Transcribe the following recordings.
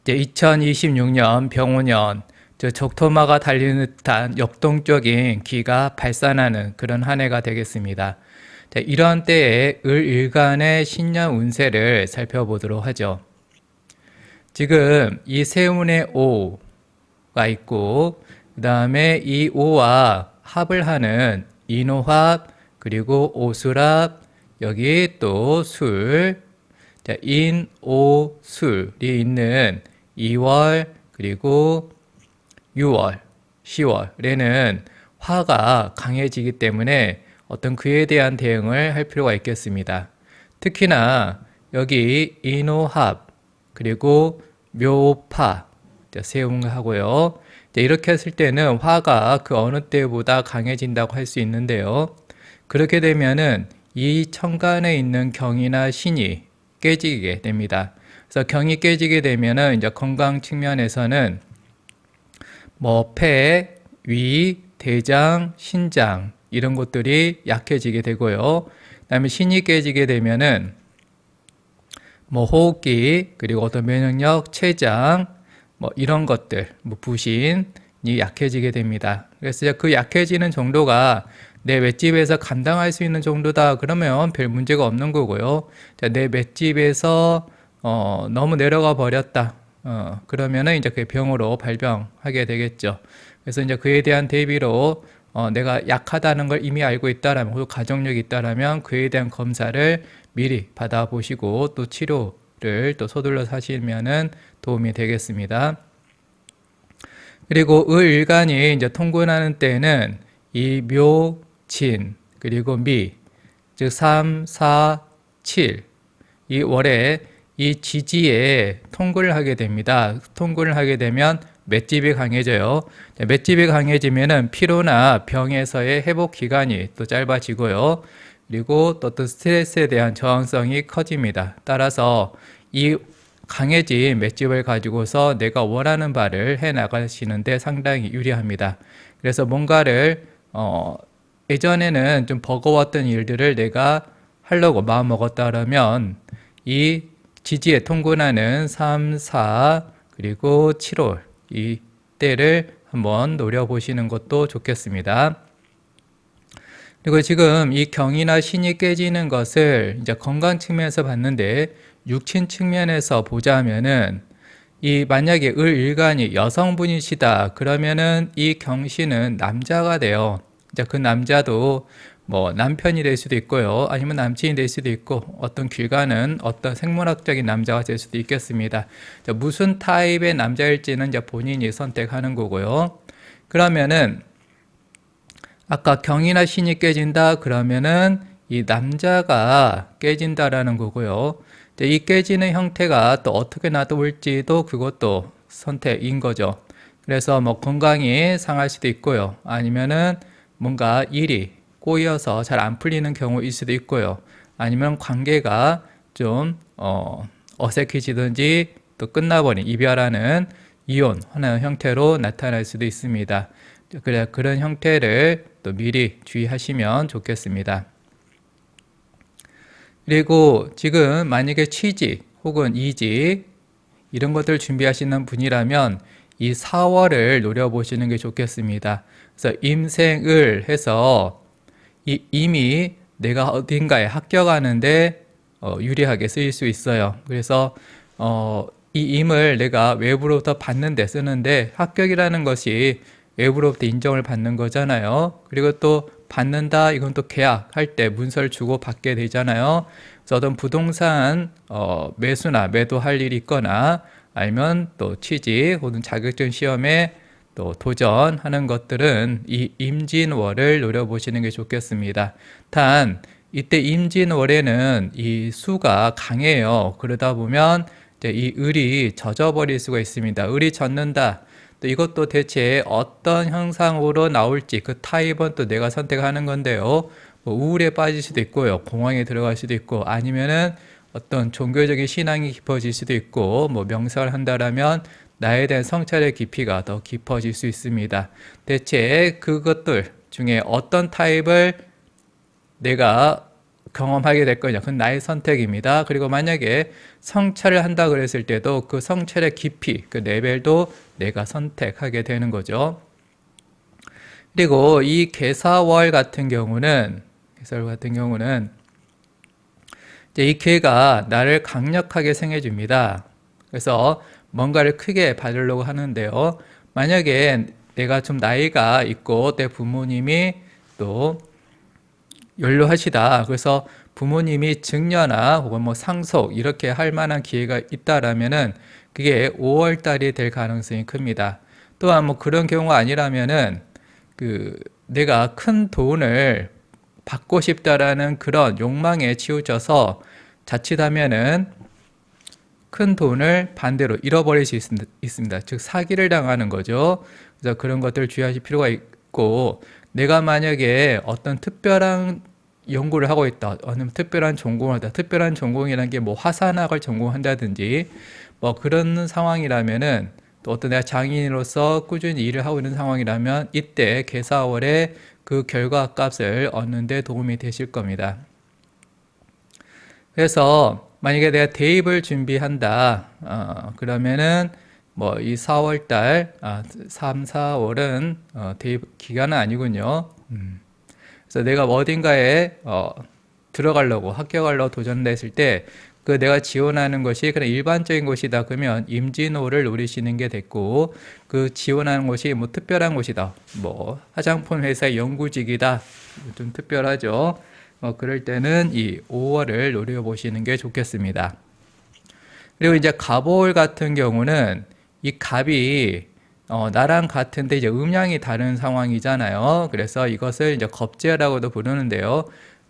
이제 2026년 병오년 적토마가 달리는 듯한 역동적인 기가 발산하는 그런 한 해가 되겠습니다. 자, 이런 때에 을일간의 신년 운세를 살펴보도록 하죠. 지금 이 세운의 오가 있고 그 다음에 이 오와 합을 하는 인오합 그리고 오술합 여기 또 술, 자, 인오술이 있는 2월 그리고 6월, 10월에는 화가 강해지기 때문에 어떤 그에 대한 대응을 할 필요가 있겠습니다. 특히나 여기 인오합 그리고 묘파 세움하고요. 이렇게 했을 때는 화가 그 어느 때보다 강해진다고 할 수 있는데요. 그렇게 되면은 이 천간에 있는 경이나 신이 깨지게 됩니다. 그래서 경이 깨지게 되면은 이제 건강 측면에서는 뭐 폐, 위, 대장, 신장 이런 것들이 약해지게 되고요. 그다음에 신이 깨지게 되면은 뭐 호흡기 그리고 어떤 면역력, 췌장 뭐 이런 것들, 뭐 부신이 약해지게 됩니다. 그래서 그 약해지는 정도가 내 맷집에서 감당할 수 있는 정도다 그러면 별 문제가 없는 거고요. 자, 내 맷집에서 너무 내려가 버렸다. 그러면은 이제 그 병으로 발병하게 되겠죠. 그래서 이제 그에 대한 대비로 내가 약하다는 걸 이미 알고 있다라면, 혹은 가족력이 있다라면 그에 대한 검사를 미리 받아보시고 또 치료를 또 서둘러서 하시면은 도움이 되겠습니다. 그리고 을일간이 이제 통근하는 때는 이 묘, 진, 그리고 미, 즉 3, 4, 7, 이 월에 이 지지에 통근을 하게 됩니다. 통근을 하게 되면 맷집이 강해져요. 맷집이 강해지면은 피로나 병에서의 회복 기간이 또 짧아지고요. 그리고 또 어떤 스트레스에 대한 저항성이 커집니다. 따라서 이 강해진 맷집을 가지고서 내가 원하는 바를 해 나가시는데 상당히 유리합니다. 그래서 뭔가를 예전에는 좀 버거웠던 일들을 내가 하려고 마음 먹었다라면 이 지지에 통근하는 3, 4 그리고 7월 이 때를 한번 노려보시는 것도 좋겠습니다. 그리고 지금 이 경이나 신이 깨지는 것을 이제 건강 측면에서 봤는데 육친 측면에서 보자면은 이 만약에 을일간이 여성분이시다 그러면은 이 경신은 남자가 돼요. 이제 그 남자도 뭐 남편이 될 수도 있고요. 아니면 남친이 될 수도 있고 어떤 길가는 어떤 생물학적인 남자가 될 수도 있겠습니다. 무슨 타입의 남자일지는 이제 본인이 선택하는 거고요. 그러면은 아까 경이나 신이 깨진다 그러면은 이 남자가 깨진다라는 거고요. 이 깨지는 형태가 또 어떻게 놔둘지도 그것도 선택인 거죠. 그래서 뭐 건강이 상할 수도 있고요. 아니면은 뭔가 일이 꼬여서 잘 안 풀리는 경우일 수도 있고요. 아니면 관계가 좀 어색해지든지 또 끝나버린 이별하는 이혼하는 형태로 나타날 수도 있습니다. 그래 그런 형태를 또 미리 주의하시면 좋겠습니다. 그리고 지금 만약에 취직 혹은 이직 이런 것들 준비하시는 분이라면 이 4월을 노려보시는 게 좋겠습니다. 그래서 임생을 해서 이미 내가 어딘가에 합격하는데 유리하게 쓰일 수 있어요. 그래서 이 임을 내가 외부로부터 받는데 쓰는데 합격이라는 것이 외부로부터 인정을 받는 거잖아요. 그리고 또 받는다 이건 또 계약할 때 문서를 주고 받게 되잖아요. 그래서 어떤 부동산 매수나 매도할 일이 있거나 아니면 또 취직 혹은 자격증 시험에 또 도전하는 것들은 이 임진월을 노려보시는 게 좋겠습니다. 단 이때 임진월에는 이 수가 강해요. 그러다 보면 이제 이 을이 젖어버릴 수가 있습니다. 을이 젖는다. 또 이것도 대체 어떤 형상으로 나올지 그 타입은 또 내가 선택하는 건데요. 뭐 우울에 빠질 수도 있고요. 공황에 들어갈 수도 있고 아니면은 어떤 종교적인 신앙이 깊어질 수도 있고 뭐 명상을 한다라면 나에 대한 성찰의 깊이가 더 깊어질 수 있습니다. 대체 그것들 중에 어떤 타입을 내가 경험하게 될 거냐. 그건 나의 선택입니다. 그리고 만약에 성찰을 한다 그랬을 때도 그 성찰의 깊이, 그 레벨도 내가 선택하게 되는 거죠. 그리고 이 개사월 같은 경우는 이제 이 개가 나를 강력하게 생해줍니다. 그래서 뭔가를 크게 받으려고 하는데요. 만약에 내가 좀 나이가 있고 내 부모님이 또 연로하시다. 그래서 부모님이 증여나 혹은 뭐 상속 이렇게 할 만한 기회가 있다라면은 그게 5월 달이 될 가능성이 큽니다. 또한 뭐 그런 경우가 아니라면은 내가 큰 돈을 받고 싶다라는 그런 욕망에 치우쳐서 자칫하면은 큰 돈을 반대로 잃어버릴 수 있습니다. 즉 사기를 당하는 거죠. 그래서 그런 것들 주의하실 필요가 있고, 내가 만약에 어떤 특별한 연구를 하고 있다, 어느 특별한 전공을 하다, 특별한 전공이라는 게 뭐 화산학을 전공한다든지 뭐 그런 상황이라면은, 또 어떤 내가 장인으로서 꾸준히 일을 하고 있는 상황이라면 이때 개사월에 그 결과값을 얻는 데 도움이 되실 겁니다. 그래서 만약에 내가 대입을 준비한다, 그러면은 뭐 이 4월달, 3, 4월은 대입 기간은 아니군요. 그래서 내가 어딘가에 들어가려고, 합격하려고 도전했을 때 그 내가 지원하는 것이 그냥 일반적인 곳이다 그러면 임진호를 노리시는 게 됐고, 그 지원하는 곳이 뭐 특별한 곳이다, 뭐 화장품 회사의 연구직이다, 좀 특별하죠. 그럴 때는 이 5월을 노려보시는 게 좋겠습니다. 그리고 이제 갑올 같은 경우는 이 갑이 나랑 같은데 이제 음양이 다른 상황이잖아요. 그래서 이것을 이제 겁재라고도 부르는데요.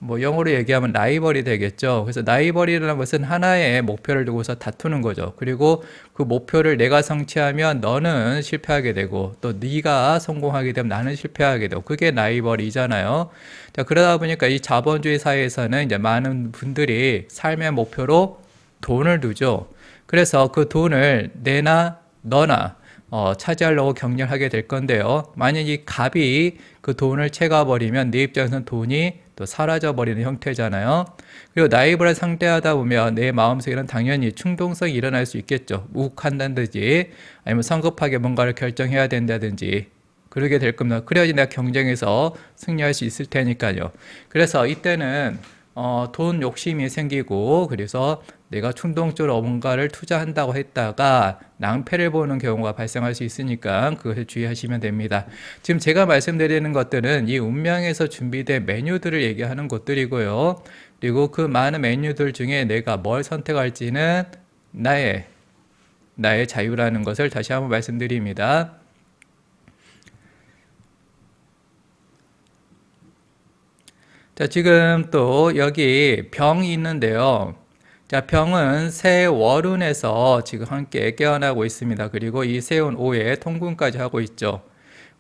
뭐 영어로 얘기하면 라이벌이 되겠죠. 그래서 라이벌이라는 것은 하나의 목표를 두고서 다투는 거죠. 그리고 그 목표를 내가 성취하면 너는 실패하게 되고, 또 네가 성공하게 되면 나는 실패하게 되고, 그게 라이벌이잖아요. 자, 그러다 보니까 이 자본주의 사회에서는 이제 많은 분들이 삶의 목표로 돈을 두죠. 그래서 그 돈을 내나 너나 차지하려고 경쟁하게 될 건데요. 만약 이 갑이 그 돈을 채가버리면 내 입장에서는 돈이 또 사라져버리는 형태잖아요. 그리고 라이벌을 상대하다 보면 내 마음속에는 당연히 충동성이 일어날 수 있겠죠. 욱한다든지 아니면 성급하게 뭔가를 결정해야 된다든지 그러게 될 겁니다. 그래야지 내가 경쟁에서 승리할 수 있을 테니까요. 그래서 이때는 돈 욕심이 생기고, 그래서 내가 충동적으로 뭔가를 투자한다고 했다가 낭패를 보는 경우가 발생할 수 있으니까 그것을 주의하시면 됩니다. 지금 제가 말씀드리는 것들은 이 운명에서 준비된 메뉴들을 얘기하는 것들이고요. 그리고 그 많은 메뉴들 중에 내가 뭘 선택할지는 나의 자유라는 것을 다시 한번 말씀드립니다. 자, 지금 또 여기 병이 있는데요. 자, 병은 세월운에서 지금 함께 깨어나고 있습니다. 그리고 이 세운 5에 통군까지 하고 있죠.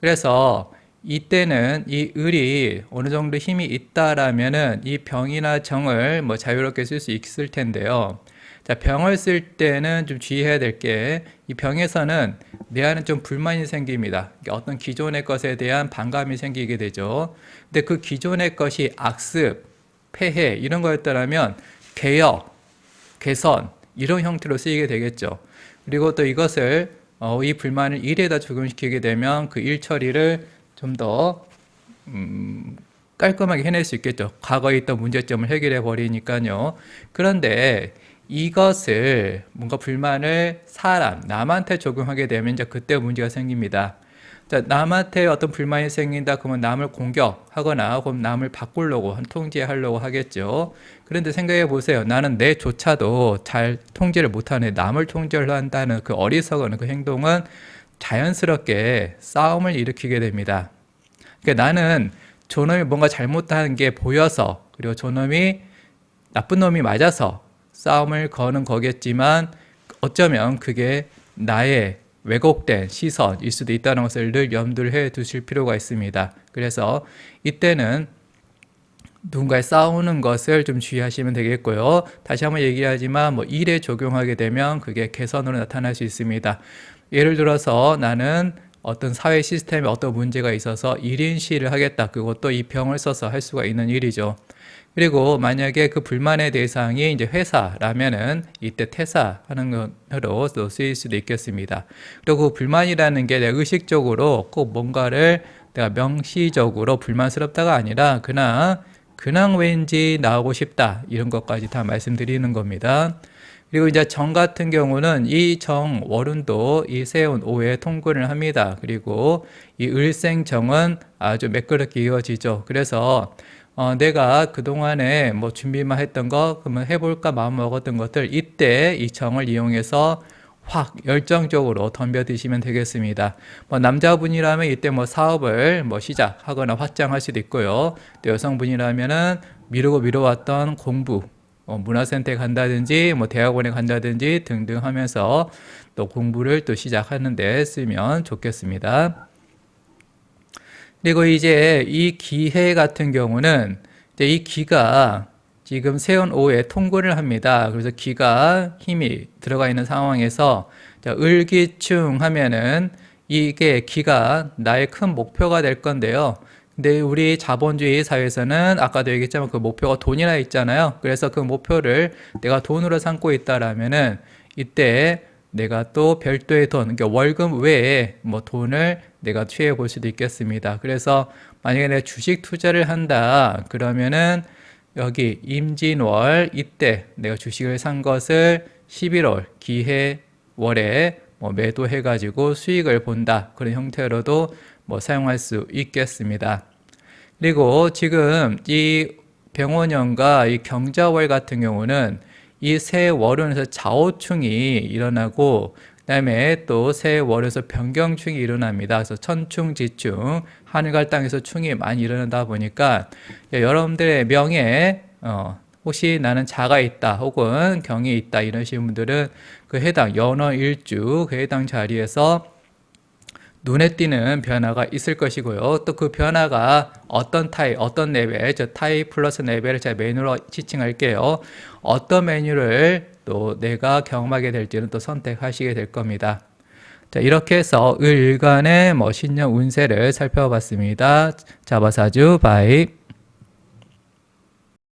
그래서 이때는 이 을이 어느 정도 힘이 있다라면은 이 병이나 정을 뭐 자유롭게 쓸 수 있을 텐데요. 자, 병을 쓸 때는 좀 주의해야 될 게, 이 병에서는 내 안에 좀 불만이 생깁니다. 어떤 기존의 것에 대한 반감이 생기게 되죠. 근데 그 기존의 것이 악습, 폐해 이런 거였다면 개혁, 개선 이런 형태로 쓰이게 되겠죠. 그리고 또 이것을 이 불만을 일에다 적용시키게 되면 그 일 처리를 좀 더 깔끔하게 해낼 수 있겠죠. 과거에 있던 문제점을 해결해 버리니까요. 그런데 이것을 뭔가 불만을 남한테 적용하게 되면 이제 그때 문제가 생깁니다. 자, 남한테 어떤 불만이 생긴다 그러면 남을 공격하거나 혹은 남을 바꾸려고 통제하려고 하겠죠. 그런데 생각해 보세요. 나는 내조차도 잘 통제를 못하네. 남을 통제를 한다는 그 어리석은 그 행동은 자연스럽게 싸움을 일으키게 됩니다. 그러니까 나는 저놈이 뭔가 잘못한 게 보여서, 그리고 저놈이 나쁜 놈이 맞아서 싸움을 거는 거겠지만, 어쩌면 그게 나의 왜곡된 시선일 수도 있다는 것을 늘 염두를 해 두실 필요가 있습니다. 그래서 이때는 누군가에 싸우는 것을 좀 주의하시면 되겠고요. 다시 한번 얘기하지만 뭐 일에 적용하게 되면 그게 개선으로 나타날 수 있습니다. 예를 들어서 나는 어떤 사회 시스템에 어떤 문제가 있어서 1인 시위를 하겠다. 그것도 이 병을 써서 할 수가 있는 일이죠. 그리고 만약에 그 불만의 대상이 이제 회사라면은 이때 퇴사하는 것으로 또 쓰일 수도 있겠습니다. 그리고 그 불만이라는 게 내가 의식적으로 꼭 뭔가를 내가 명시적으로 불만스럽다가 아니라 그냥 왠지 나오고 싶다 이런 것까지 다 말씀드리는 겁니다. 그리고 이제 정 같은 경우는 이 정 월운도 이 세운 오에 통근을 합니다. 그리고 이 을생정은 아주 매끄럽게 이어지죠. 그래서 내가 그동안에 뭐 준비만 했던 거, 그러면 해볼까 마음 먹었던 것들, 이때 이 정을 이용해서 확 열정적으로 덤벼드시면 되겠습니다. 뭐 남자분이라면 이때 뭐 사업을 뭐 시작하거나 확장할 수도 있고요. 또 여성분이라면은 미루어왔던 공부, 문화센터에 간다든지 뭐 대학원에 간다든지 등등 하면서 또 공부를 또 시작하는 데 쓰면 좋겠습니다. 그리고 이제 이 기해 같은 경우는 이제 이 기가 지금 세운 오에 통근을 합니다. 그래서 기가 힘이 들어가 있는 상황에서 을기충 하면은 이게 기가 나의 큰 목표가 될 건데요. 근데 우리 자본주의 사회에서는 아까도 얘기했지만 그 목표가 돈이라 있잖아요. 그래서 그 목표를 내가 돈으로 삼고 있다라면은 이때 내가 또 별도의 돈, 그러니까 월급 외에 뭐 돈을 내가 취해 볼 수도 있겠습니다. 그래서 만약에 내가 주식 투자를 한다 그러면은 여기 임진월 이때 내가 주식을 산 것을 11월 기해월에 뭐 매도해 가지고 수익을 본다 그런 형태로도 뭐 사용할 수 있겠습니다. 그리고 지금 이 병원년과 이 경자월 같은 경우는 이 새 월운에서 좌우충이 일어나고 그다음에 또 새 월에서 변경충이 일어납니다. 그래서 천충지충 하늘과 땅에서 충이 많이 일어나다 보니까 여러분들의 명예에 혹시 나는 자가 있다 혹은 경이 있다 이러시는 분들은 그 해당 연월일주 그 해당 자리에서 눈에 띄는 변화가 있을 것이고요. 또 그 변화가 어떤 타입, 어떤 레벨, 저 타입 플러스 레벨을 제가 메뉴로 지칭할게요. 어떤 메뉴를 또 내가 경험하게 될지는 또 선택하시게 될 겁니다. 자, 이렇게 해서 을간의 신년 운세를 살펴봤습니다. 자바사주 바이.